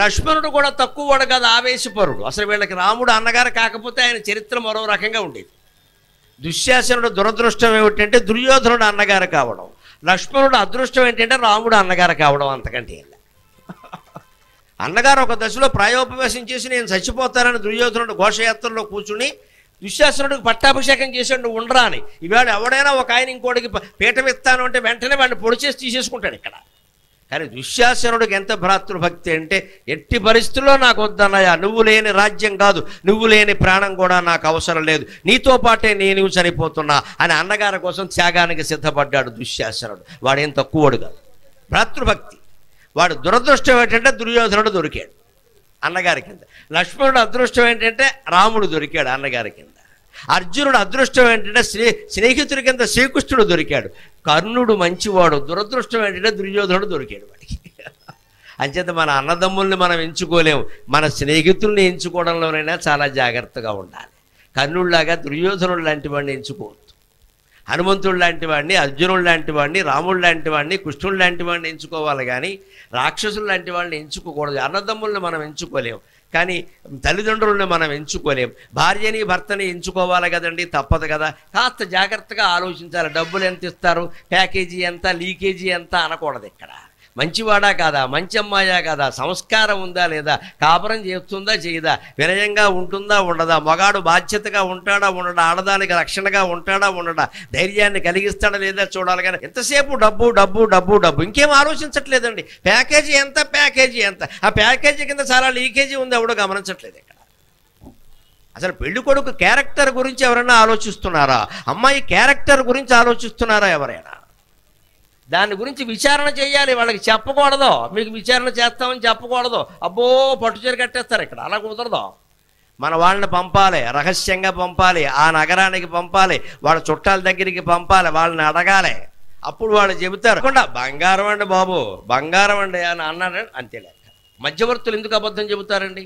లక్ష్మణుడు కూడా తక్కువ వాడు కాదు, ఆవేశపరుడు. అసలు వీళ్ళకి రాముడు అన్నగారు కాకపోతే ఆయన చరిత్ర మరో రకంగా ఉండేది. దుశ్శాసనుడు దురదృష్టం ఏమిటంటే దుర్యోధనుడు అన్నగారు కావడం, లక్ష్మణుడు అదృష్టం ఏంటంటే రాముడు అన్నగారు కావడం. అంతకంటే అన్నగారు ఒక దశలో ప్రాయోపవేశం చేసి నేను చచ్చిపోతానని దుర్యోధనుడు ఘోషయాత్రలో కూర్చుని దుశ్శాసనుడికి పట్టాభిషేకం చేశాడు, నువ్వు ఉండరా అని. ఇవాళ ఎవడైనా ఒక ఆయన ఇంకోటికి పీఠం ఇస్తాను అంటే వెంటనే వాడిని పొడి చేసి తీసేసుకుంటాడు ఇక్కడ. కానీ దుశ్శాసనుడికి ఎంత భ్రాతృభక్తి అంటే ఎట్టి పరిస్థితుల్లో నాకు వద్దన్నయ్యా, నువ్వు లేని రాజ్యం కాదు, నువ్వు లేని ప్రాణం కూడా నాకు అవసరం లేదు, నీతో పాటే నేను చనిపోతున్నా అని అన్నగారి కోసం త్యాగానికి సిద్ధపడ్డాడు దుశ్శాసనుడు. వాడేం తక్కువడు కాదు, భ్రాతృభక్తి. వాడు దురదృష్టం ఏంటంటే దుర్యోధనుడు దొరికాడు అన్నగారి కింద, లక్ష్మణుడు అదృష్టం ఏంటంటే రాముడు దొరికాడు అన్నగారి కింద, అర్జునుడు అదృష్టం ఏంటంటే స్నేహితుడి కింద శ్రీకృష్ణుడు దొరికాడు, కర్ణుడు మంచివాడు, దురదృష్టం ఏంటంటే దుర్యోధనుడు దొరికాడు వాడికి. అంచేత మన అన్నదమ్ముల్ని మనం ఎంచుకోలేము, మన స్నేహితుల్ని ఎంచుకోవడంలోనైనా చాలా జాగ్రత్తగా ఉండాలి. కర్ణుడిలాగా దుర్యోధనుడు లాంటి వాడిని ఎంచుకోవద్దు, హనుమంతుడు లాంటి వాడిని, అర్జునుడు లాంటి వాడిని, రాముడు లాంటి వాడిని, కృష్ణుడు లాంటి వాడిని ఎంచుకోవాలి కానీ రాక్షసులు లాంటి వాళ్ళని ఎంచుకోకూడదు. అన్నదమ్ముల్ని మనం ఎంచుకోలేము కానీ తల్లిదండ్రులను మనం ఎంచుకోలేం, భార్యని భర్తని ఎంచుకోవాలి కదండి, తప్పదు కదా. కాస్త జాగ్రత్తగా ఆలోచించాలి. డబ్బులు ఎంత ఇస్తారు, ప్యాకేజీ ఎంత, లీకేజీ ఎంత అనకూడదు ఇక్కడ. మంచివాడా కాదా, మంచి అమ్మాయా కాదా, సంస్కారం ఉందా లేదా, కాపురం చేస్తుందా చేయదా, వినయంగా ఉంటుందా ఉండదా, మగాడు బాధ్యతగా ఉంటాడా ఉండడా, ఆడదానికి రక్షణగా ఉంటాడా ఉండడా, ధైర్యాన్ని కలిగిస్తాడా లేదా చూడాలి. కానీ ఎంతసేపు డబ్బు డబ్బు డబ్బు డబ్బు, ఇంకేం ఆలోచించట్లేదండి. ప్యాకేజీ ఎంత, ప్యాకేజీ ఎంత, ఆ ప్యాకేజీ కింద చాలా లీకేజీ ఉంది, ఎవడో గమనించట్లేదు ఇక్కడ. అసలు పెళ్లి కొడుకు క్యారెక్టర్ గురించి ఎవరైనా ఆలోచిస్తున్నారా, అమ్మాయి క్యారెక్టర్ గురించి ఆలోచిస్తున్నారా ఎవరైనా? దాని గురించి విచారణ చేయాలి, వాళ్ళకి చెప్పకూడదు. మీకు విచారణ చేస్తామని చెప్పకూడదు, అబ్బో పట్టుచీర కట్టేస్తారు ఇక్కడ, అలా కుదరదు. మన వాళ్ళని పంపాలి, రహస్యంగా పంపాలి, ఆ నగరానికి పంపాలి, వాళ్ళ చుట్టాల దగ్గరికి పంపాలి, వాళ్ళని అడగాలి. అప్పుడు వాళ్ళు చెబుతారు, బంగారం అండి బాబు, బంగారం అండి అని అన్నాడు, అంతేలే. మధ్యవర్తులు ఎందుకు అబద్ధం చెబుతారండి?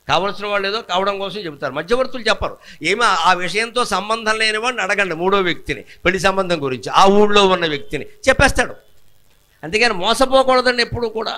కావలసిన వాళ్ళు ఏదో కావడం కోసం చెబుతారు, మధ్యవర్తులు చెప్పరు. ఏమో ఆ విషయంతో సంబంధం లేని వాడిని అడగండి, మూడో వ్యక్తిని, పెళ్లి సంబంధం గురించి, ఆ ఊళ్ళో ఉన్న వ్యక్తిని చెప్పేస్తాడు. అంతేగాని మోసపోకూడదండి ఎప్పుడు కూడా.